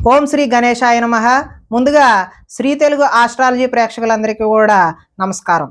ఓం శ్రీ గణేశాయ నమః. ముందుగా శ్రీ తెలుగు ఆస్ట్రాలజీ ప్రేక్షకులందరికీ కూడా నమస్కారం.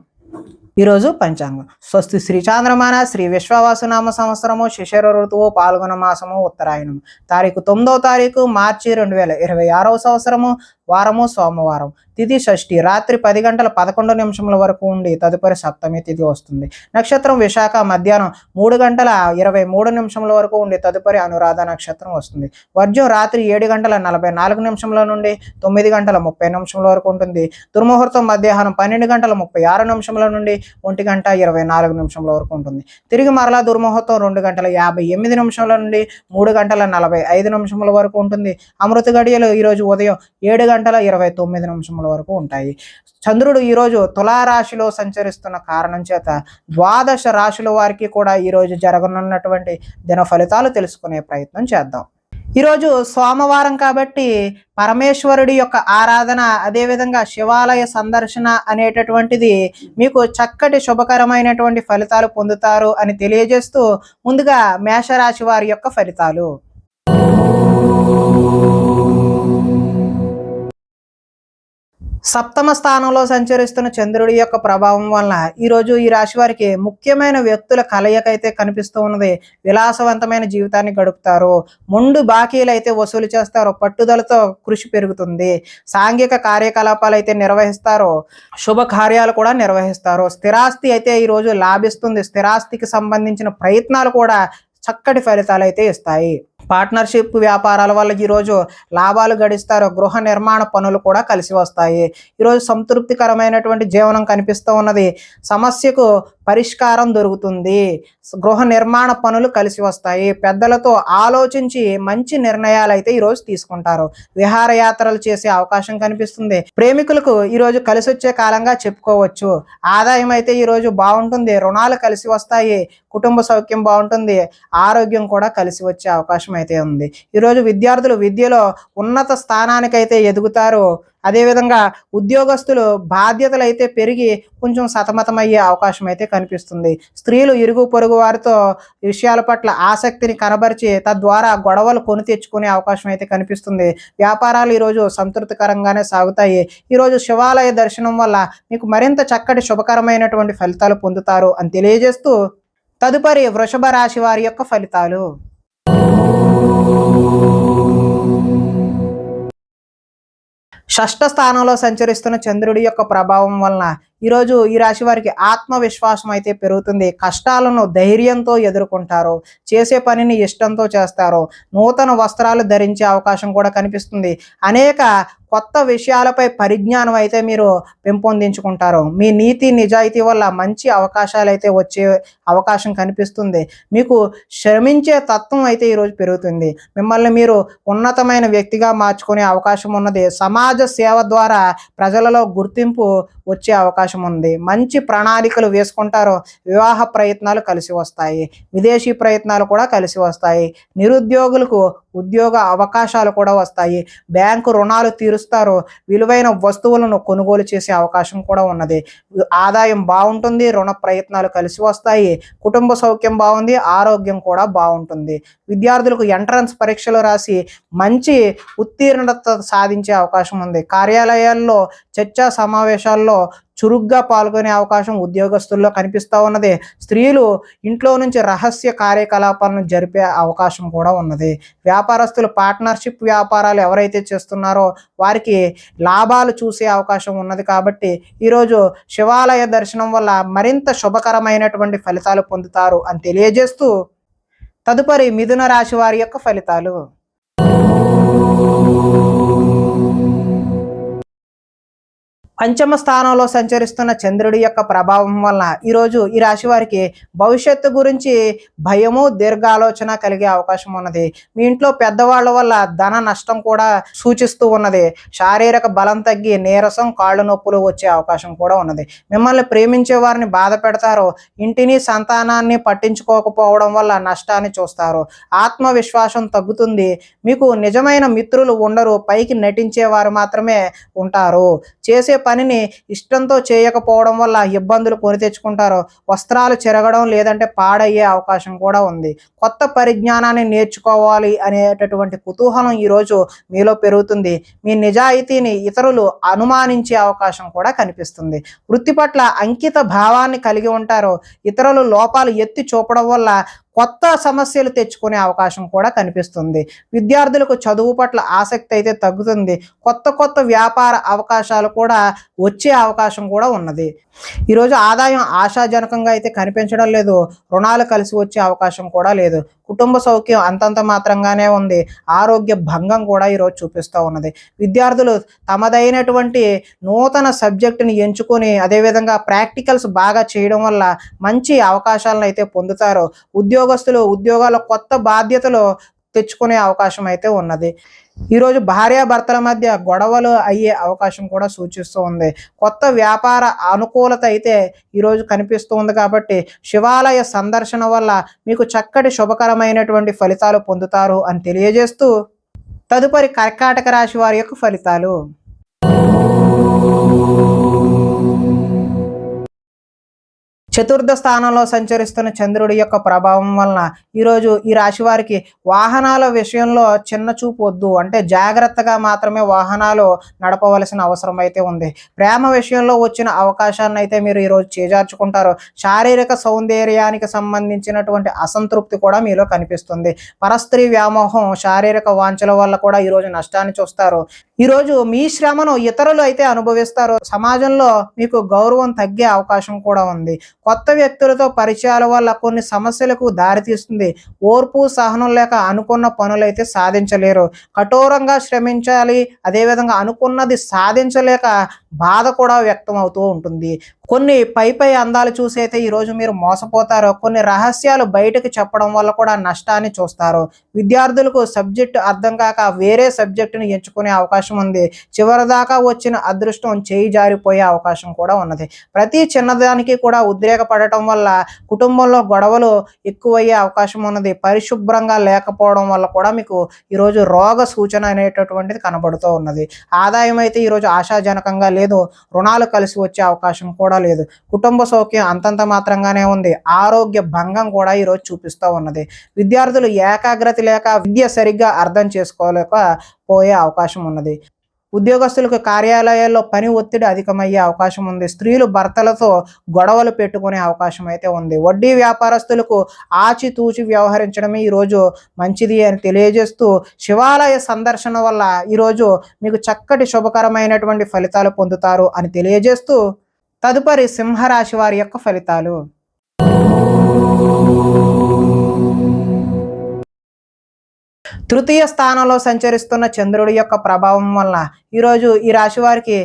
ఈరోజు పంచాంగం. స్వస్తి శ్రీ చాంద్రమాన శ్రీ విశ్వవాసునామ సంవత్సరము శిశిర ఋతువు పాల్గొన మాసము ఉత్తరాయణము తారీఖు 9వ తారీఖు మార్చి 2026వ సంవత్సరము వారము సోమవారం. తిథి షష్ఠి రాత్రి 10 గంటల 11 నిమిషముల వరకు ఉండి తదుపరి సప్తమి తిథి వస్తుంది. నక్షత్రం విశాఖ మధ్యాహ్నం 3 గంటల 23 నిమిషముల వరకు ఉండి తదుపరి అనురాధ నక్షత్రం వస్తుంది. వర్జం రాత్రి 7 గంటల 44 నిమిషముల నుండి 9 గంటల 30 నిమిషముల వరకు ఉంటుంది. దుర్ముహూర్తం మధ్యాహ్నం 12 గంటల 36 నిమిషముల నుండి 1 గంట 24 నిమిషముల వరకు ఉంటుంది. తిరిగి మరలా దుర్ముహూర్తం 2 గంటల 58 నిమిషముల నుండి 3 గంటల 45 నిమిషముల వరకు ఉంటుంది. అమృత గడియలు ఈరోజు ఉదయం 7 గంటల 29 నిమిషముల వరకు ఉంటాయి. చంద్రుడు ఈరోజు తులారాశిలో సంచరిస్తున్న కారణం చేత ద్వాదశ రాశుల వారికి కూడా ఈరోజు జరగనున్నటువంటి దిన ఫలితాలు తెలుసుకునే ప్రయత్నం చేద్దాం. ఈరోజు సోమవారం కాబట్టి పరమేశ్వరుడి యొక్క ఆరాధన, అదేవిధంగా శివాలయ సందర్శన అనేటటువంటిది మీకు చక్కటి శుభకరమైనటువంటి ఫలితాలు పొందుతారు అని తెలియజేస్తూ ముందుగా మేషరాశి వారి యొక్క ఫలితాలు. సప్తమ స్థానంలో సంచరిస్తున్న చంద్రుడి యొక్క ప్రభావం వలన ఈరోజు ఈ రాశి వారికి ముఖ్యమైన వ్యక్తుల కలయిక అయితే కనిపిస్తూ ఉన్నది. విలాసవంతమైన జీవితాన్ని గడుపుతారు. మొండు బాకీలు అయితే వసూలు చేస్తారు. పట్టుదలతో కృషి పెరుగుతుంది. సాంఘిక కార్యకలాపాలు అయితే నిర్వహిస్తారు. శుభ కార్యాలు కూడా నిర్వహిస్తారు. స్థిరాస్తి అయితే ఈరోజు లాభిస్తుంది. స్థిరాస్తికి సంబంధించిన ప్రయత్నాలు కూడా చక్కటి ఫలితాలు అయితే ఇస్తాయి. పార్ట్నర్షిప్ వ్యాపారాల వల్ల ఈరోజు లాభాలు గడిస్తారు. గృహ నిర్మాణ పనులు కూడా కలిసి వస్తాయి. ఈరోజు సంతృప్తికరమైనటువంటి జీవనం కనిపిస్తూ ఉన్నది. సమస్యకు పరిష్కారం దొరుకుతుంది. గృహ నిర్మాణ పనులు కలిసి వస్తాయి. పెద్దలతో ఆలోచించి మంచి నిర్ణయాలు అయితే ఈరోజు తీసుకుంటారు. విహారయాత్రలు చేసే అవకాశం కనిపిస్తుంది. ప్రేమికులకు ఈరోజు కలిసి వచ్చే కాలంగా చెప్పుకోవచ్చు. ఆదాయం అయితే ఈరోజు బాగుంటుంది. రుణాలు కలిసి వస్తాయి. కుటుంబ సౌఖ్యం బాగుంటుంది. ఆరోగ్యం కూడా కలిసి వచ్చే అవకాశం అయితే ఉంది. ఈరోజు విద్యార్థులు విద్యలో ఉన్నత స్థానానికైతే ఎదుగుతారు. అదేవిధంగా ఉద్యోగస్తులు బాధ్యతలు అయితే పెరిగి కొంచెం సతమతమయ్యే అవకాశం అయితే కనిపిస్తుంది. స్త్రీలు ఇరుగు పొరుగు వారితో విషయాల పట్ల ఆసక్తిని కనబరిచి తద్వారా గొడవలు కొని తెచ్చుకునే అవకాశం అయితే కనిపిస్తుంది. వ్యాపారాలు ఈరోజు సంతృప్తికరంగానే సాగుతాయి. ఈరోజు శివాలయ దర్శనం వల్ల మీకు మరింత చక్కటి శుభకరమైనటువంటి ఫలితాలు పొందుతారు అని తెలియజేస్తూ తదుపరి వృషభ రాశి వారి యొక్క ఫలితాలు. షష్ఠ స్థానంలో సంచరిస్తున్న చంద్రుడి యొక్క ప్రభావం వలన ఈరోజు ఈ రాశి వారికి ఆత్మవిశ్వాసం అయితే పెరుగుతుంది. కష్టాలను ధైర్యంతో ఎదుర్కొంటారు. చేసే పనిని ఇష్టంతో చేస్తారు. నూతన వస్త్రాలు ధరించే అవకాశం కూడా కనిపిస్తుంది. అనేక కొత్త విషయాలపై పరిజ్ఞానం అయితే మీరు పెంపొందించుకుంటారు. మీ నీతి నిజాయితీ వల్ల మంచి అవకాశాలు అయితే వచ్చే అవకాశం కనిపిస్తుంది. మీకు శ్రమించే తత్వం అయితే ఈరోజు పెరుగుతుంది. మిమ్మల్ని మీరు ఉన్నతమైన వ్యక్తిగా మార్చుకునే అవకాశం ఉన్నది. సమాజ సేవ ద్వారా ప్రజలలో గుర్తింపు వచ్చే అవకాశం ఉంది. మంచి ప్రణాళికలు వేసుకుంటారు. వివాహ ప్రయత్నాలు కలిసి వస్తాయి. విదేశీ ప్రయత్నాలు కూడా కలిసి వస్తాయి. నిరుద్యోగులకు ఉద్యోగ అవకాశాలు కూడా వస్తాయి. బ్యాంకు రుణాలు తీరుస్తారు. విలువైన వస్తువులను కొనుగోలు చేసే అవకాశం కూడా ఉన్నది. ఆదాయం బాగుంటుంది. రుణ ప్రయత్నాలు కలిసి వస్తాయి. కుటుంబ సౌఖ్యం బాగుంది. ఆరోగ్యం కూడా బాగుంటుంది. విద్యార్థులకు ఎంట్రన్స్ పరీక్షలు రాసి మంచి ఉత్తీర్ణత సాధించే అవకాశం ఉంది. కార్యాలయాల్లో చర్చా సమావేశాల్లో చురుగ్గా పాల్గొనే అవకాశం ఉద్యోగస్తుల్లో కనిపిస్తూ ఉన్నది. స్త్రీలు ఇంట్లో నుంచి రహస్య కార్యకలాపాలను జరిపే అవకాశం కూడా ఉన్నది. వ్యాపారస్తులు పార్ట్నర్షిప్ వ్యాపారాలు ఎవరైతే చేస్తున్నారో వారికి లాభాలు చూసే అవకాశం ఉన్నది. కాబట్టి ఈరోజు శివాలయ దర్శనం వల్ల మరింత శుభకరమైనటువంటి ఫలితాలు పొందుతారు అని తెలియజేస్తూ తదుపరి మిథున రాశి వారి యొక్క ఫలితాలు. పంచమ స్థానంలో సంచరిస్తున్న చంద్రుడి యొక్క ప్రభావం వలన ఈరోజు ఈ రాశి వారికి భవిష్యత్తు గురించి భయము, దీర్ఘాలోచన కలిగే అవకాశం ఉన్నది. మీ ఇంట్లో పెద్దవాళ్ళ వల్ల ధన నష్టం కూడా సూచిస్తూ ఉన్నది. శారీరక బలం తగ్గి నీరసం, కాళ్ళు నొప్పులు వచ్చే అవకాశం కూడా ఉన్నది. మిమ్మల్ని ప్రేమించే వారిని బాధ పెడతారు. ఇంటిని సంతానాన్ని పట్టించుకోకపోవడం వల్ల నష్టాన్ని చూస్తారు. ఆత్మవిశ్వాసం తగ్గుతుంది. మీకు నిజమైన మిత్రులు ఉండరు. పైకి నటించే వారు మాత్రమే ఉంటారు. చేసే పనిని ఇష్టంతో చేయకపోవడం వల్ల ఇబ్బందులు కొని తెచ్చుకుంటారు. వస్త్రాలు చెరగడం లేదంటే పాడయ్యే అవకాశం కూడా ఉంది. కొత్త పరిజ్ఞానాన్ని నేర్చుకోవాలి అనేటటువంటి కుతూహలం ఈరోజు మీలో పెరుగుతుంది. మీ నిజాయితీని ఇతరులు అనుమానించే అవకాశం కూడా కనిపిస్తుంది. వృత్తి పట్ల అంకిత భావాన్ని కలిగి ఉంటారు. ఇతరులు లోపాలు ఎత్తి చూపడం వల్ల కొత్త సమస్యలు తెచ్చుకునే అవకాశం కూడా కనిపిస్తుంది. విద్యార్థులకు చదువు పట్ల ఆసక్తి అయితే తగ్గుతుంది. కొత్త వ్యాపార అవకాశాలు కూడా వచ్చే అవకాశం కూడా ఉన్నది. ఈరోజు ఆదాయం ఆశాజనకంగా అయితే కనిపించడం లేదు. రుణాలు కలిసి వచ్చే అవకాశం కూడా లేదు. కుటుంబ సౌఖ్యం అంతంత మాత్రంగానే ఉంది. ఆరోగ్య భంగం కూడా ఈరోజు చూపిస్తూ ఉన్నది. విద్యార్థులు తమదైనటువంటి నూతన సబ్జెక్టుని ఎంచుకొని అదేవిధంగా ప్రాక్టికల్స్ బాగా చేయడం వల్ల మంచి అవకాశాలను అయితే పొందుతారు. ఉద్యోగస్తులు ఉద్యోగాల కొత్త బాధ్యతలు తెచ్చుకునే అవకాశం అయితే ఉన్నది. ఈరోజు భార్యాభర్తల మధ్య గొడవలు అయ్యే అవకాశం కూడా సూచిస్తూ ఉంది. కొత్త వ్యాపార అనుకూలత అయితే ఈరోజు కనిపిస్తూ ఉంది. కాబట్టి శివాలయ సందర్శన వల్ల మీకు చక్కటి శుభకరమైనటువంటి ఫలితాలు పొందుతారు అని తెలియజేస్తూ తదుపరి కర్కాటక రాశి వారి యొక్క ఫలితాలు. చతుర్థ స్థానంలో సంచరిస్తున్న చంద్రుడి యొక్క ప్రభావం వలన ఈరోజు ఈ రాశి వారికి వాహనాల విషయంలో చిన్న చూపు వద్దు, అంటే జాగ్రత్తగా మాత్రమే వాహనాలు నడపవలసిన అవసరం అయితే ఉంది. ప్రేమ విషయంలో వచ్చిన అవకాశాన్ని అయితే మీరు ఈరోజు చేజార్చుకుంటారు. శారీరక సౌందర్యానికి సంబంధించినటువంటి అసంతృప్తి కూడా మీలో కనిపిస్తుంది. పరస్త్రీ వ్యామోహం, శారీరక వాంఛల వల్ల కూడా ఈరోజు నష్టాన్ని చూస్తారు. ఈరోజు మీ శ్రమను ఇతరులు అయితే అనుభవిస్తారు. సమాజంలో మీకు గౌరవం తగ్గే అవకాశం కూడా ఉంది. కొత్త వ్యక్తులతో పరిచయాల వల్ల కొన్ని సమస్యలకు దారితీస్తుంది. ఓర్పు సహనం లేక అనుకున్న పనులైతే సాధించలేరు. కఠోరంగా శ్రమించాలి, అదేవిధంగా అనుకున్నది సాధించలేక బాధ కూడా వ్యక్తం అవుతూ ఉంటుంది. కొన్ని పై అందాలు చూసి అయితే ఈరోజు మీరు మోసపోతారు. కొన్ని రహస్యాలు బయటకు చెప్పడం వల్ల కూడా నష్టాన్ని చూస్తారు. విద్యార్థులకు సబ్జెక్టు అర్థం కాక వేరే సబ్జెక్టును ఎంచుకునే అవకాశం ఉంది. చివరిదాకా వచ్చిన అదృష్టం చేయి జారిపోయే అవకాశం కూడా ఉన్నది. ప్రతి చిన్నదానికి కూడా ఉద్రేకపడటం వల్ల కుటుంబంలో గొడవలు ఎక్కువయ్యే అవకాశం ఉన్నది. పరిశుభ్రంగా లేకపోవడం వల్ల కూడా మీకు ఈరోజు రోగ సూచన అనేటటువంటిది కనబడుతూ ఉన్నది. ఆదాయం అయితే ఈరోజు ఆశాజనకంగా లేదు. రుణాలు కలిసి వచ్చే అవకాశం కూడా లేదు. కుటుంబ సౌఖ్యం అంతంత మాత్రంగానే ఉంది. ఆరోగ్య భంగం కూడా ఈరోజు చూపిస్తూ ఉన్నది. విద్యార్థులు ఏకాగ్రత లేక విద్య సరిగ్గా అర్థం చేసుకోలేక పోయే అవకాశం ఉన్నది. ఉద్యోగస్తులకు కార్యాలయాల్లో పని ఒత్తిడి అధికమయ్యే అవకాశం ఉంది. స్త్రీలు భర్తలతో గొడవలు పెట్టుకునే అవకాశం అయితే ఉంది. వడ్డీ వ్యాపారస్తులకు ఆచితూచి వ్యవహరించడమే ఈరోజు మంచిది అని తెలియజేస్తూ శివాలయ సందర్శన వల్ల ఈరోజు మీకు చక్కటి శుభకరమైనటువంటి ఫలితాలు పొందుతారు అని తెలియజేస్తూ తదుపరి సింహరాశి వారి యొక్క ఫలితాలు. తృతీయ స్థానంలో సంచరిస్తున్న చంద్రుడి యొక్క ప్రభావం వలన ఈరోజు ఈ రాశి వారికి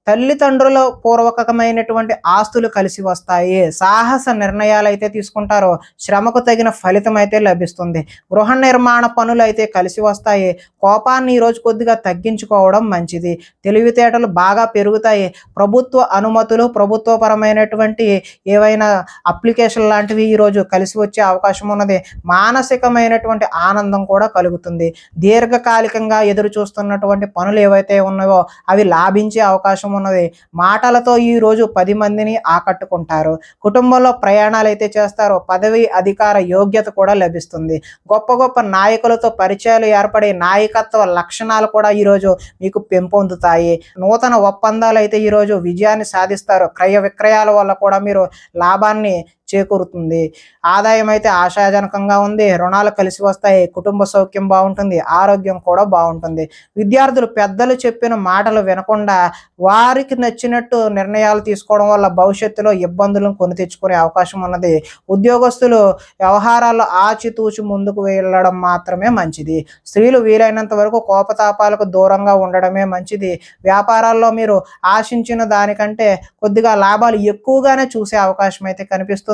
తల్లిదండ్రుల పూర్వకమైనటువంటి ఆస్తులు కలిసి వస్తాయి. సాహస నిర్ణయాలు అయితే తీసుకుంటారో శ్రమకు తగిన ఫలితం అయితే లభిస్తుంది. గృహ నిర్మాణ పనులు అయితే కలిసి వస్తాయి. కోపాన్ని ఈరోజు కొద్దిగా తగ్గించుకోవడం మంచిది. తెలివితేటలు బాగా పెరుగుతాయి. ప్రభుత్వ అనుమతులు, ప్రభుత్వపరమైనటువంటి ఏవైనా అప్లికేషన్ లాంటివి ఈరోజు కలిసి వచ్చే అవకాశం ఉన్నది. మానసికమైనటువంటి ఆనందం కూడా కలుగుతుంది. దీర్ఘకాలికంగా ఎదురు చూస్తున్నటువంటి పనులు ఏవైతే ఉన్నాయో అవి లాభించే అవకాశం ఉన్నది. మాటలతో ఈ రోజు 10 మందిని ఆకట్టుకుంటారు. కుటుంబంలో ప్రయాణాలు అయితే చేస్తారు. పదవి అధికార యోగ్యత కూడా లభిస్తుంది. గొప్ప నాయకులతో పరిచయాలు ఏర్పడే నాయకత్వ లక్షణాలు కూడా ఈరోజు మీకు పెంపొందుతాయి. నూతన ఒప్పందాలు అయితే ఈరోజు విజయాన్ని సాధిస్తారు. క్రయ విక్రయాల వల్ల కూడా మీరు లాభాన్ని చేకూరుతుంది. ఆదాయం అయితే ఆశాజనకంగా ఉంది. రుణాలు కలిసి వస్తాయి. కుటుంబ సౌఖ్యం బాగుంటుంది. ఆరోగ్యం కూడా బాగుంటుంది. విద్యార్థులు పెద్దలు చెప్పిన మాటలు వినకుండా వారికి నచ్చినట్టు నిర్ణయాలు తీసుకోవడం వల్ల భవిష్యత్తులో ఇబ్బందులను కొని తెచ్చుకునే అవకాశం ఉన్నది. ఉద్యోగస్తులు వ్యవహారాల్లో ఆచితూచి ముందుకు వెళ్ళడం మాత్రమే మంచిది. స్త్రీలు వీలైనంత వరకు కోపతాపాలకు దూరంగా ఉండడమే మంచిది. వ్యాపారాల్లో మీరు ఆశించిన దానికంటే కొద్దిగా లాభాలు ఎక్కువగానే చూసే అవకాశం అయితే కనిపిస్తుంది.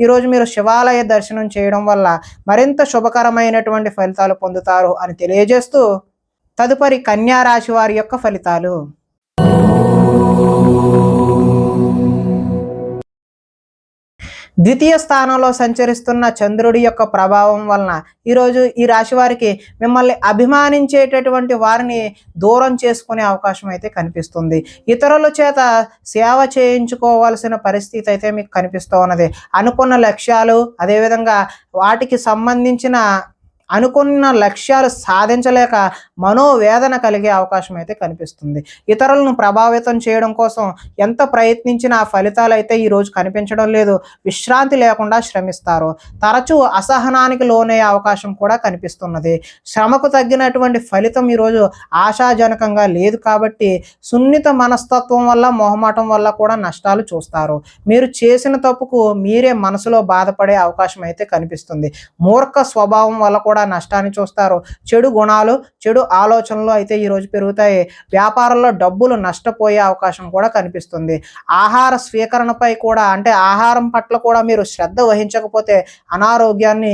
ఈరోజు మీరు శివాలయ దర్శనం చేయడం వల్ల మరింత శుభకరమైనటువంటి ఫలితాలు పొందుతారు అని తెలియజేస్తూ తదుపరి కన్యా రాశి వారి యొక్క ఫలితాలు. ద్వితీయ స్థానంలో సంచరిస్తున్న చంద్రుడి యొక్క ప్రభావం వలన ఈరోజు ఈ రాశి వారికి మిమ్మల్ని అభిమానించేటటువంటి వారిని దూరం చేసుకునే అవకాశం అయితే కనిపిస్తుంది. ఇతరుల చేత సేవ చేయించుకోవాల్సిన పరిస్థితి అయితే మీకు కనిపిస్తూ ఉన్నది. అనుకున్న లక్ష్యాలు, అదేవిధంగా వాటికి సంబంధించిన అనుకున్న లక్ష్యాలు సాధించలేక మనోవేదన కలిగే అవకాశం అయితే కనిపిస్తుంది. ఇతరులను ప్రభావితం చేయడం కోసం ఎంత ప్రయత్నించినా ఫలితాలు అయితే ఈరోజు కనిపించడం లేదు. విశ్రాంతి లేకుండా శ్రమిస్తారు. తరచూ అసహనానికి లోనయ్యే అవకాశం కూడా కనిపిస్తున్నది. శ్రమకు తగ్గినటువంటి ఫలితం ఈరోజు ఆశాజనకంగా లేదు కాబట్టి సున్నిత మనస్తత్వం వల్ల, మొహమాటం వల్ల కూడా నష్టాలు చూస్తారు. మీరు చేసిన తప్పుకు మీరే మనసులో బాధపడే అవకాశం అయితే కనిపిస్తుంది. మూర్ఖ స్వభావం వల్ల కూడా నష్టాన్ని చూస్తారు. చెడు గుణాలు, చెడు ఆలోచనలు అయితే ఈరోజు పెరుగుతాయి. వ్యాపారంలో డబ్బులు నష్టపోయే అవకాశం కూడా కనిపిస్తుంది. ఆహార స్వీకరణపై కూడా, అంటే ఆహారం పట్ల కూడా మీరు శ్రద్ధ వహించకపోతే అనారోగ్యాన్ని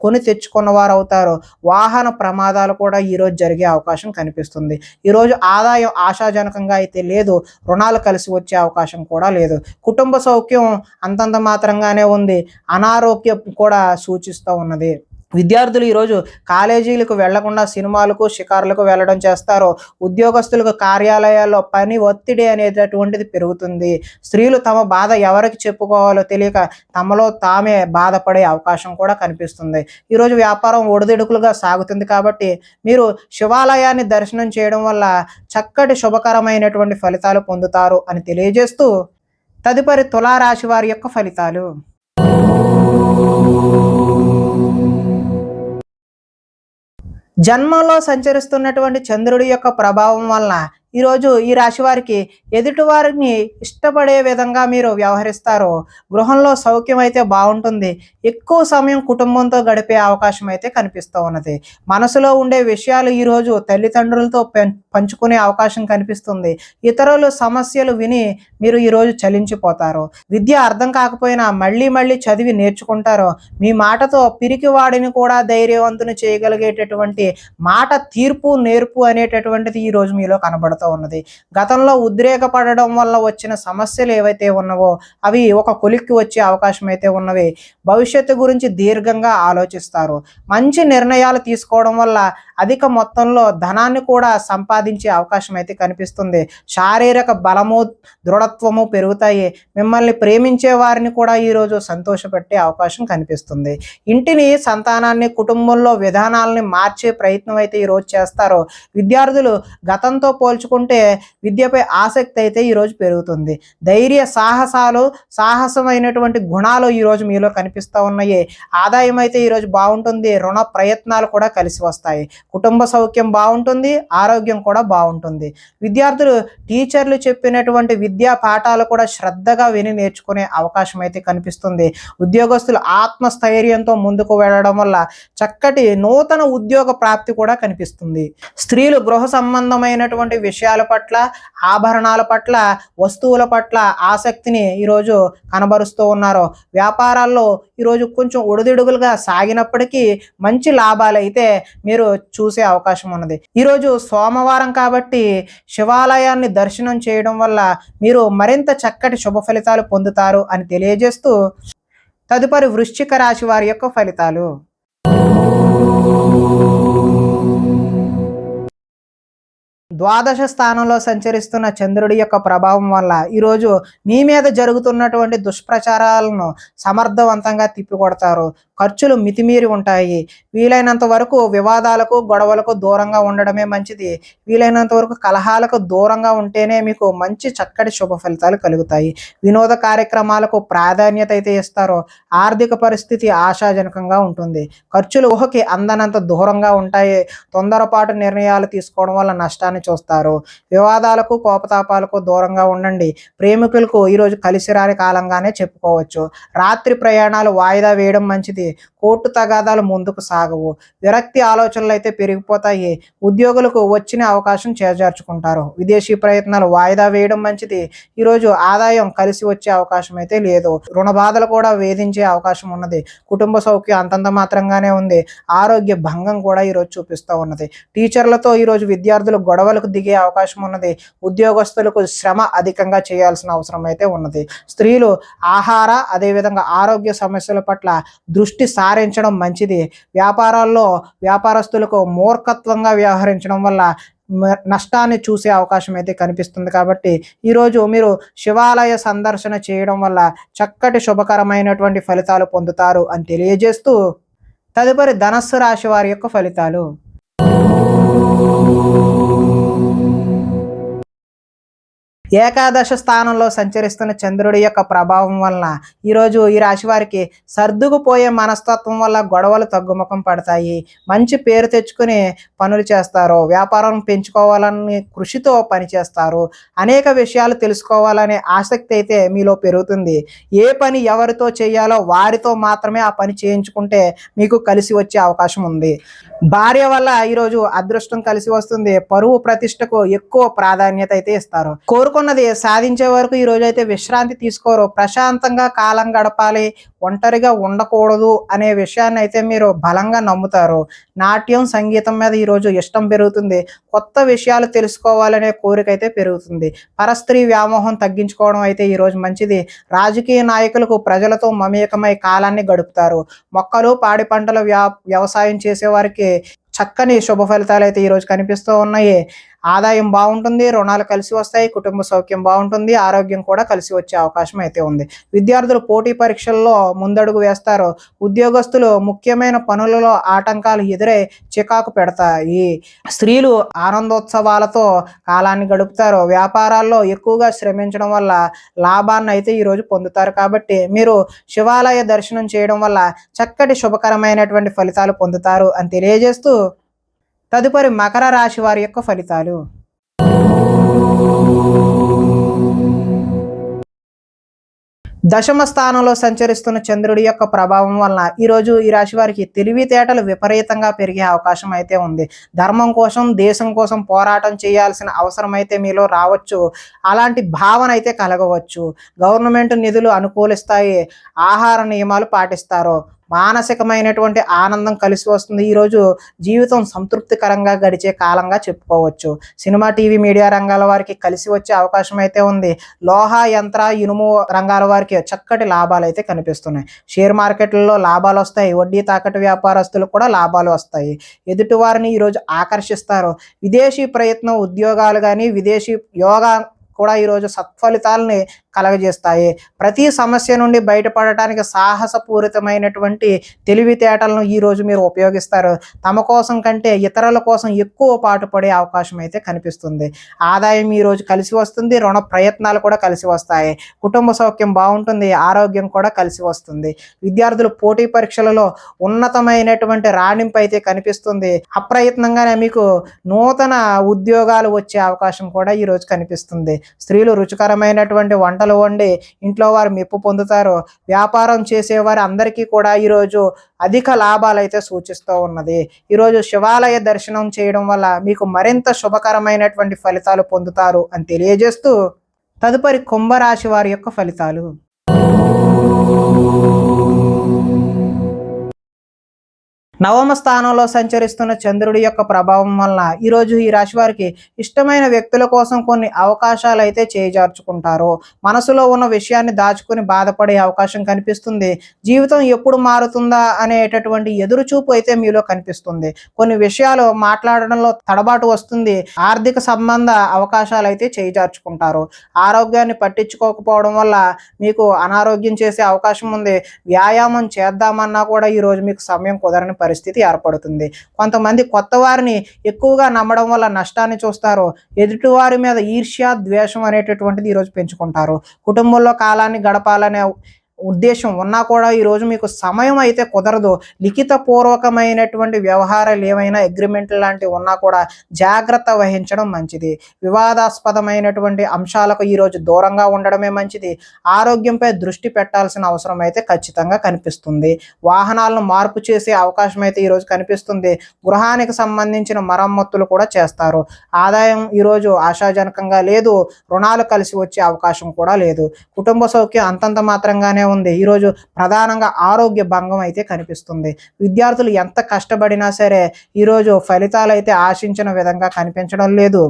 కొని తెచ్చుకున్న వారు అవుతారు. వాహన ప్రమాదాలు కూడా ఈరోజు జరిగే అవకాశం కనిపిస్తుంది. ఈరోజు ఆదాయం ఆశాజనకంగా అయితే లేదు. రుణాలు కలిసి వచ్చే అవకాశం కూడా లేదు. కుటుంబ సౌఖ్యం అంతంత మాత్రంగానే ఉంది. అనారోగ్యం కూడా సూచిస్తూ ఉన్నది. విద్యార్థులు ఈరోజు కాలేజీలకు వెళ్లకుండా సినిమాలకు, షికారులకు వెళ్ళడం చేస్తారు. ఉద్యోగస్తులకు కార్యాలయాల్లో పని ఒత్తిడి అనేటటువంటిది పెరుగుతుంది. స్త్రీలు తమ బాధ ఎవరికి చెప్పుకోవాలో తెలియక తమలో తామే బాధపడే అవకాశం కూడా కనిపిస్తుంది. ఈరోజు వ్యాపారం ఒడిదుడుకులుగా సాగుతుంది కాబట్టి మీరు శివాలయాన్ని దర్శనం చేయడం వల్ల చక్కటి శుభకరమైనటువంటి ఫలితాలు పొందుతారు అని తెలియజేస్తూ, తదుపరి తులారాశి వారి యొక్క ఫలితాలు. జన్మంలో సంచరిస్తున్నటువంటి చంద్రుడి యొక్క ప్రభావం వలన ఈరోజు ఈ రాశి వారికి ఎదుటి వారిని ఇష్టపడే విధంగా మీరు వ్యవహరిస్తారో గృహంలో సౌఖ్యం అయితే బాగుంటుంది. ఎక్కువ సమయం కుటుంబంతో గడిపే అవకాశం అయితే కనిపిస్తూ ఉన్నది. మనసులో ఉండే విషయాలు ఈరోజు తల్లిదండ్రులతో పంచుకునే అవకాశం కనిపిస్తుంది. ఇతరుల సమస్యలు విని మీరు ఈరోజు చలించిపోతారు. విద్య అర్థం కాకపోయినా మళ్ళీ మళ్ళీ చదివి నేర్చుకుంటారు. మీ మాటతో పిరికివాడిని కూడా ధైర్యవంతుని చేయగలిగేటటువంటి మాట, తీర్పు, నేర్పు అనేటటువంటిది ఈరోజు మీలో కనబడుతుంది ఉన్నది. గతంలో ఉద్రేకపడడం వల్ల వచ్చిన సమస్యలు ఏవైతే ఉన్నావో అవి ఒక కొలిక్కి వచ్చే అవకాశం అయితే ఉన్నవి. భవిష్యత్తు గురించి దీర్ఘంగా ఆలోచిస్తారు. మంచి నిర్ణయాలు తీసుకోవడం వల్ల అధిక మొత్తంలో ధనాన్ని కూడా సంపాదించే అవకాశం అయితే కనిపిస్తుంది. శారీరక బలము, దృఢత్వము పెరుగుతాయి. మిమ్మల్ని ప్రేమించే వారిని కూడా ఈరోజు సంతోషపెట్టే అవకాశం కనిపిస్తుంది. ఇంటిని, సంతానాన్ని, కుటుంబంలో విధానాలని మార్చే ప్రయత్నం అయితే ఈరోజు చేస్తారు. విద్యార్థులు గతంతో పోల్చుకుంటే విద్యపై ఆసక్తి అయితే ఈరోజు పెరుగుతుంది. ధైర్య సాహసాలు, సాహసమైనటువంటి గుణాలు ఈరోజు మీలో కనిపిస్తూ ఉన్నాయి. ఆదాయం అయితే ఈరోజు బాగుంటుంది. రుణ ప్రయత్నాలు కూడా కలిసి వస్తాయి. కుటుంబ సౌఖ్యం బాగుంటుంది. ఆరోగ్యం కూడా బాగుంటుంది. విద్యార్థులు టీచర్లు చెప్పినటువంటి విద్యా పాఠాలు కూడా శ్రద్ధగా విని నేర్చుకునే అవకాశం అయితే కనిపిస్తుంది. ఉద్యోగస్తులు ఆత్మస్థైర్యంతో ముందుకు వెళ్ళడం వల్ల చక్కటి నూతన ఉద్యోగ ప్రాప్తి కూడా కనిపిస్తుంది. స్త్రీలు గృహ సంబంధమైనటువంటి విషయాల పట్ల, ఆభరణాల పట్ల, వస్తువుల పట్ల ఆసక్తిని ఈరోజు కనబరుస్తూ ఉన్నారు. వ్యాపారాల్లో ఈరోజు కొంచెం ఒడిదుడుగులుగా సాగినప్పటికీ మంచి లాభాలు అయితే మీరు చూసే అవకాశం ఉన్నది. ఈరోజు సోమవారం కాబట్టి శివాలయాన్ని దర్శనం చేయడం వల్ల మీరు మరింత చక్కటి శుభ ఫలితాలు పొందుతారు అని తెలియజేస్తూ, తదుపరి వృశ్చిక రాశి వారి యొక్క ఫలితాలు. ద్వాదశ స్థానంలో సంచరిస్తున్న చంద్రుడి యొక్క ప్రభావం వల్ల ఈరోజు మీ మీద జరుగుతున్నటువంటి దుష్ప్రచారాలను సమర్థవంతంగా తిప్పికొడతారు. ఖర్చులు మితిమీరి ఉంటాయి. వీలైనంత వరకు వివాదాలకు, గొడవలకు దూరంగా ఉండడమే మంచిది. వీలైనంత వరకు కలహాలకు దూరంగా ఉంటేనే మీకు మంచి చక్కటి శుభ ఫలితాలు కలుగుతాయి. వినోద కార్యక్రమాలకు ప్రాధాన్యత అయితే ఇస్తారు. ఆర్థిక పరిస్థితి ఆశాజనకంగా ఉంటుంది. ఖర్చులు ఊహకి అందనంత దూరంగా ఉంటాయి. తొందరపాటు నిర్ణయాలు తీసుకోవడం వల్ల నష్టాన్ని చూస్తారు. వివాదాలకు, కోపతాపాలకు దూరంగా ఉండండి. ప్రేమికులకు ఈరోజు కలిసి రాని కాలంగానే చెప్పుకోవచ్చు. రాత్రి ప్రయాణాలు వాయిదా వేయడం మంచిది. కోర్టు తగాదాలు ముందుకు సాగవు. విరక్తి ఆలోచనలు అయితే పెరిగిపోతాయి. ఉద్యోగులకు వచ్చిన అవకాశం చేజార్చుకుంటారు. విదేశీ ప్రయత్నాలు వాయిదా వేయడం మంచిది. ఈరోజు ఆదాయం కలిసి వచ్చే అవకాశం అయితే లేదు. రుణ బాధలు కూడా వేధించే అవకాశం ఉన్నది. కుటుంబ సౌఖ్యం అంతంత మాత్రంగానే ఉంది. ఆరోగ్య భంగం కూడా ఈరోజు చూపిస్తూ ఉన్నది. టీచర్లతో ఈరోజు విద్యార్థులు గొడవలకు దిగే అవకాశం ఉన్నది. ఉద్యోగస్తులకు శ్రమ అధికంగా చేయాల్సిన అవసరం అయితే ఉన్నది. స్త్రీలు ఆహార అదేవిధంగా ఆరోగ్య సమస్యల పట్ల దృష్టి సారించడం మంచిది. వ్యాపారాల్లో వ్యాపారస్తులకు మూర్ఖత్వంగా వ్యవహరించడం వల్ల నష్టాన్ని చూసే అవకాశం అయితే కనిపిస్తుంది. కాబట్టి ఈరోజు మీరు శివాలయ సందర్శన చేయడం వల్ల చక్కటి శుభకరమైనటువంటి ఫలితాలు పొందుతారు అని తెలియజేస్తూ, తదుపరి ధనస్సు రాశి వారి యొక్క ఫలితాలు. ఏకాదశ స్థానంలో సంచరిస్తున్న చంద్రుడి యొక్క ప్రభావం వలన ఈరోజు ఈ రాశి వారికి సర్దుకుపోయే మనస్తత్వం వల్ల గొడవలు తగ్గుముఖం పడతాయి. మంచి పేరు తెచ్చుకుని పనులు చేస్తారు. వ్యాపారం పెంచుకోవాలని కృషితో పనిచేస్తారు. అనేక విషయాలు తెలుసుకోవాలనే ఆసక్తి అయితే మీలో పెరుగుతుంది. ఏ పని ఎవరితో చేయాలో వారితో మాత్రమే ఆ పని చేయించుకుంటే మీకు కలిసి వచ్చే అవకాశం ఉంది. భార్య వల్ల ఈరోజు అదృష్టం కలిసి వస్తుంది. పరువు ప్రతిష్టకు ఎక్కువ ప్రాధాన్యత అయితే ఇస్తారు. కోరుకున్నది సాధించే వరకు ఈరోజు అయితే విశ్రాంతి తీసుకోరు. ప్రశాంతంగా కాలం గడపాలి, ఒంటరిగా ఉండకూడదు అనే విషయాన్ని అయితే మీరు బలంగా నమ్ముతారు. నాట్యం, సంగీతం మీద ఈరోజు ఇష్టం పెరుగుతుంది. కొత్త విషయాలు తెలుసుకోవాలనే కోరిక అయితే పెరుగుతుంది. పరస్త్రీ వ్యామోహం తగ్గించుకోవడం అయితే ఈరోజు మంచిది. రాజకీయ నాయకులకు ప్రజలతో మమేకమై కాలాన్ని గడుపుతారు. మొక్కలు, పాడి పంటల వ్యవసాయం చేసేవారికి చక్కని శుభ ఫలితాలు అయితే ఈరోజు కనిపిస్తూ ఉన్నాయి. ఆదాయం బాగుంటుంది, రుణాలు కలిసి వస్తాయి, కుటుంబ సౌఖ్యం బాగుంటుంది, ఆరోగ్యం కూడా కలిసి వచ్చే అవకాశం అయితే ఉంది. విద్యార్థులు పోటీ పరీక్షల్లో ముందడుగు వేస్తారు. ఉద్యోగస్తులు ముఖ్యమైన పనులలో ఆటంకాలు ఎదురై చికాకు పెడతాయి. స్త్రీలు ఆనందోత్సవాలతో కాలాన్ని గడుపుతారు. వ్యాపారాల్లో ఎక్కువగా శ్రమించడం వల్ల లాభాన్ని అయితే ఈరోజు పొందుతారు. కాబట్టి మీరు శివాలయ దర్శనం చేయడం వల్ల చక్కటి శుభకరమైనటువంటి ఫలితాలు పొందుతారు అని తెలియజేస్తూ, తదుపరి మకర రాశి వారి యొక్క ఫలితాలు. దశమ స్థానంలో సంచరిస్తున్న చంద్రుడి యొక్క ప్రభావం వలన ఈరోజు ఈ రాశి వారికి తెలివితేటలు విపరీతంగా పెరిగే అవకాశం అయితే ఉంది. ధర్మం కోసం, దేశం కోసం పోరాటం చేయాల్సిన అవసరం అయితే మీలో రావచ్చు. అలాంటి భావన అయితే కలగవచ్చు. గవర్నమెంట్ నిధులు అనుకూలిస్తాయి. ఆహార నియమాలు పాటిస్తారు. మానసికమైనటువంటి ఆనందం కలిసి వస్తుంది. ఈరోజు జీవితం సంతృప్తికరంగా గడిచే కాలంగా చెప్పుకోవచ్చు. సినిమా, టీవీ, మీడియా రంగాల వారికి కలిసి వచ్చే అవకాశం అయితే ఉంది. లోహ, యంత్ర, ఇనుము రంగాల వారికి చక్కటి లాభాలు అయితే కనిపిస్తున్నాయి. షేర్ మార్కెట్లలో లాభాలు వస్తాయి. వడ్డీ తాకట్టు వ్యాపారస్తులకు కూడా లాభాలు వస్తాయి. ఎదుటివారిని ఈరోజు ఆకర్షిస్తారు. విదేశీ ప్రయత్నం, ఉద్యోగాలు కానీ విదేశీ యోగా కూడా ఈరోజు సత్ఫలితాలని కలగజేస్తాయి. ప్రతి సమస్య నుండి బయటపడటానికి సాహసపూరితమైనటువంటి తెలివితేటలను ఈరోజు మీరు ఉపయోగిస్తారు. తమ కోసం కంటే ఇతరుల కోసం ఎక్కువ పాటుపడే అవకాశం అయితే కనిపిస్తుంది. ఆదాయం ఈరోజు కలిసి వస్తుంది. రుణ ప్రయత్నాలు కూడా కలిసి వస్తాయి. కుటుంబ సౌఖ్యం బాగుంటుంది. ఆరోగ్యం కూడా కలిసి వస్తుంది. విద్యార్థులు పోటీ పరీక్షలలో ఉన్నతమైనటువంటి రాణింపు అయితే కనిపిస్తుంది. అప్రయత్నంగానే మీకు నూతన ఉద్యోగాలు వచ్చే అవకాశం కూడా ఈరోజు కనిపిస్తుంది. స్త్రీలు రుచికరమైనటువంటి వంటలు వండి ఇంట్లో వారు మెప్పు పొందుతారు. వ్యాపారం చేసేవారు అందరికీ కూడా ఈరోజు అధిక లాభాలు అయితే సూచిస్తూ ఉన్నది. ఈరోజు శివాలయ దర్శనం చేయడం వల్ల మీకు మరింత శుభకరమైనటువంటి ఫలితాలు పొందుతారు అని తెలియజేస్తూ, తదుపరి కుంభరాశి వారి యొక్క ఫలితాలు. నవమ స్థానంలో సంచరిస్తున్న చంద్రుడి యొక్క ప్రభావం వలన ఈరోజు ఈ రాశి వారికి ఇష్టమైన వ్యక్తుల కోసం కొన్ని అవకాశాలు అయితే చేజార్చుకుంటారు. మనసులో ఉన్న విషయాన్ని దాచుకుని బాధపడే అవకాశం కనిపిస్తుంది. జీవితం ఎప్పుడు మారుతుందా అనేటటువంటి ఎదురుచూపు అయితే మీలో కనిపిస్తుంది. కొన్ని విషయాలు మాట్లాడడంలో తడబాటు వస్తుంది. ఆర్థిక సంబంధ అవకాశాలు అయితే చేజార్చుకుంటారు. ఆరోగ్యాన్ని పట్టించుకోకపోవడం వల్ల మీకు అనారోగ్యం చేసే అవకాశం ఉంది. వ్యాయామం చేద్దామన్నా కూడా ఈరోజు మీకు సమయం కుదరని పరిస్థితి ఏర్పడుతుంది. కొంతమంది కొత్త వారిని ఎక్కువగా నమ్మడం వల్ల నష్టాన్ని చూస్తారు. ఎదుటివారి మీద ఈర్ష్య, ద్వేషం అనేటటువంటిది ఈరోజు పెంచుకుంటారు. కుటుంబంలో కాలాన్ని గడపాలనే ఉద్దేశం ఉన్నా కూడా ఈరోజు మీకు సమయం అయితే కుదరదు. లిఖిత పూర్వకమైనటువంటి వ్యవహారాలు ఏమైనా అగ్రిమెంట్ లాంటివి ఉన్నా కూడా జాగ్రత్త వహించడం మంచిది. వివాదాస్పదమైనటువంటి అంశాలకు ఈరోజు దూరంగా ఉండడమే మంచిది. ఆరోగ్యంపై దృష్టి పెట్టాల్సిన అవసరం అయితే ఖచ్చితంగా కనిపిస్తుంది. వాహనాలను మార్పు చేసే అవకాశం అయితే ఈరోజు కనిపిస్తుంది. గృహానికి సంబంధించిన మరమ్మతులు కూడా చేస్తారు. ఆదాయం ఈరోజు ఆశాజనకంగా లేదు. రుణాలు కలిసి వచ్చే అవకాశం కూడా లేదు. కుటుంబ సౌఖ్యం అంతంత మాత్రంగానే ఉంది. ఈరోజు ప్రధానంగా ఆరోగ్య భంగం అయితే కనిపిస్తుంది. విద్యార్థులు ఎంత కష్టపడినా సరే ఈరోజు ఫలితాలు అయితే ఆశించిన విధంగా కనిపించడం లేదు.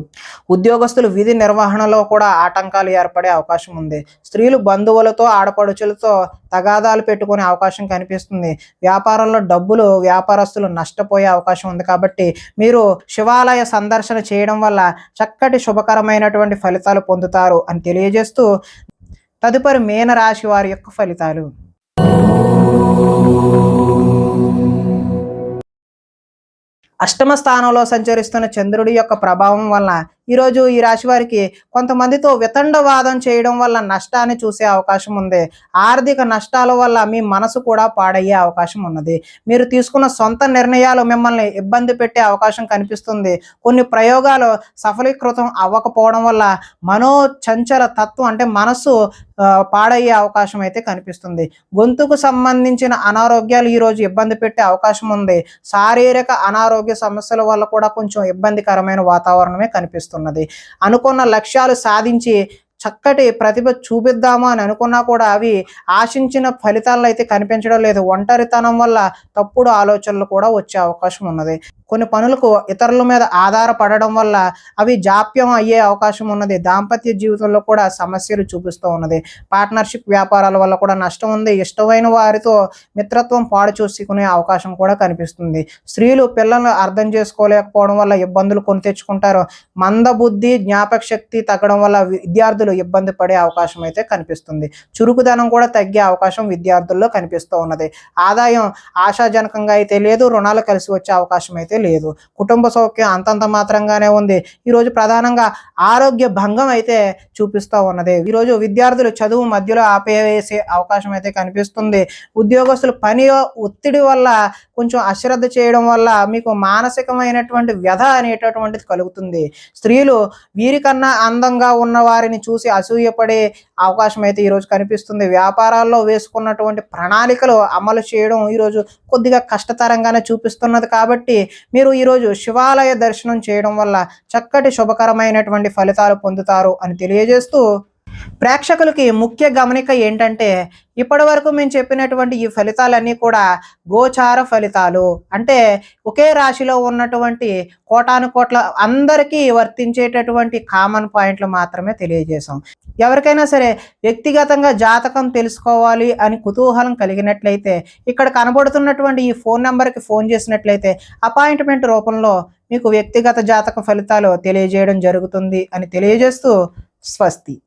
ఉద్యోగస్తులు విధి నిర్వహణలో కూడా ఆటంకాలు ఏర్పడే అవకాశం ఉంది. స్త్రీలు బంధువులతో ఆడపడుచులతో తగాదాలు పెట్టుకునే అవకాశం కనిపిస్తుంది. వ్యాపారంలో డబ్బులు వ్యాపారస్తులు నష్టపోయే అవకాశం ఉంది. కాబట్టి మీరు శివాలయ సందర్శన చేయడం వల్ల చక్కటి శుభకరమైనటువంటి ఫలితాలు పొందుతారు అని తెలియజేస్తూ తదుపరి మీనరాశి వారి యొక్క ఫలితాలు. అష్టమ స్థానంలో సంచరిస్తున్న చంద్రుడి యొక్క ప్రభావం వలన ఈరోజు ఈ రాశి వారికి కొంతమందితో వితండవాదం చేయడం వల్ల నష్టాన్ని చూసే అవకాశం ఉంది. ఆర్థిక నష్టాల వల్ల మీ మనసు కూడా పాడయ్యే అవకాశం ఉన్నది. మీరు తీసుకున్న సొంత నిర్ణయాలు మిమ్మల్ని ఇబ్బంది పెట్టే అవకాశం కనిపిస్తుంది. కొన్ని ప్రయోగాలు సఫలీకృతం అవ్వకపోవడం వల్ల మనోచంచల తత్వం అంటే మనసు పాడయ్యే అవకాశం అయితే కనిపిస్తుంది. గొంతుకు సంబంధించిన అనారోగ్యాలు ఈరోజు ఇబ్బంది పెట్టే అవకాశం ఉంది. శారీరక అనారోగ్య సమస్యల వల్ల కూడా కొంచెం ఇబ్బందికరమైన వాతావరణమే కనిపిస్తున్నది. అనుకున్న లక్ష్యాలు సాధించి చక్కటి ప్రతిభ చూపిద్దాము అని అనుకున్నా కూడా అవి ఆశించిన ఫలితాలను అయితే కనిపించడం లేదు. ఒంటరితనం వల్ల తప్పుడు ఆలోచనలు కూడా వచ్చే అవకాశం ఉన్నది. కొన్ని పనులకు ఇతరుల మీద ఆధారపడడం వల్ల అవి జాప్యం అయ్యే అవకాశం ఉన్నది. దాంపత్య జీవితంలో కూడా సమస్యలు చూపిస్తూ ఉన్నది. పార్ట్నర్షిప్ వ్యాపారాల వల్ల కూడా నష్టం ఉంది. ఇష్టమైన వారితో మిత్రత్వం పాడు చూసుకునే అవకాశం కూడా కనిపిస్తుంది. స్త్రీలు పిల్లలను అర్థం చేసుకోలేకపోవడం వల్ల ఇబ్బందులు కొని తెచ్చుకుంటారు. మందబుద్ధి జ్ఞాపక శక్తి తగ్గడం వల్ల విద్యార్థులు ఇబ్బంది పడే అవకాశం అయితే కనిపిస్తుంది. చురుకుదనం కూడా తగ్గే అవకాశం విద్యార్థుల్లో కనిపిస్తూ ఉన్నది. ఆదాయం ఆశాజనకంగా అయితే లేదు. రుణాలు కలిసి వచ్చే అవకాశం అయితే లేదు. కుటుంబ సౌఖ్యం అంతంత మాత్రంగానే ఉంది. ఈరోజు ప్రధానంగా ఆరోగ్య భంగం అయితే చూపిస్తూ ఉన్నది. ఈరోజు విద్యార్థులు చదువు మధ్యలో ఆపేసే అవకాశం అయితే కనిపిస్తుంది. ఉద్యోగస్తులు పని ఒత్తిడి వల్ల కొంచెం అశ్రద్ధ చేయడం వల్ల మీకు మానసికమైనటువంటి వ్యధ అనేటటువంటిది కలుగుతుంది. స్త్రీలు వీరికన్నా అందంగా ఉన్న వారిని చూసి అసూయపడే అవకాశం అయితే ఈరోజు కనిపిస్తుంది. వ్యాపారాల్లో వేసుకున్నటువంటి ప్రణాళికలు అమలు చేయడం ఈరోజు కొద్దిగా కష్టతరంగానే చూపిస్తున్నది. కాబట్టి మీరు ఈరోజు శివాలయ దర్శనం చేయడం వల్ల చక్కటి శుభకరమైనటువంటి ఫలితాలు పొందుతారు అని తెలియజేస్తూ ప్రేక్షకులకి ముఖ్య గమనిక ఏంటంటే ఇప్పటి వరకు మేము చెప్పినటువంటి ఈ ఫలితాలన్నీ కూడా గోచార ఫలితాలు అంటే ఒకే రాశిలో ఉన్నటువంటి కోటాను కోట్ల అందరికీ వర్తించేటటువంటి కామన్ పాయింట్లు మాత్రమే తెలియజేశాం. ఎవరికైనా సరే వ్యక్తిగతంగా జాతకం తెలుసుకోవాలి అని కుతూహలం కలిగినట్లయితే ఇక్కడ కనబడుతున్నటువంటి ఈ ఫోన్ నెంబర్కి ఫోన్ చేసినట్లయితే అపాయింట్మెంట్ రూపంలో మీకు వ్యక్తిగత జాతక ఫలితాలు తెలియజేయడం జరుగుతుంది అని తెలియజేస్తూ స్వస్తి.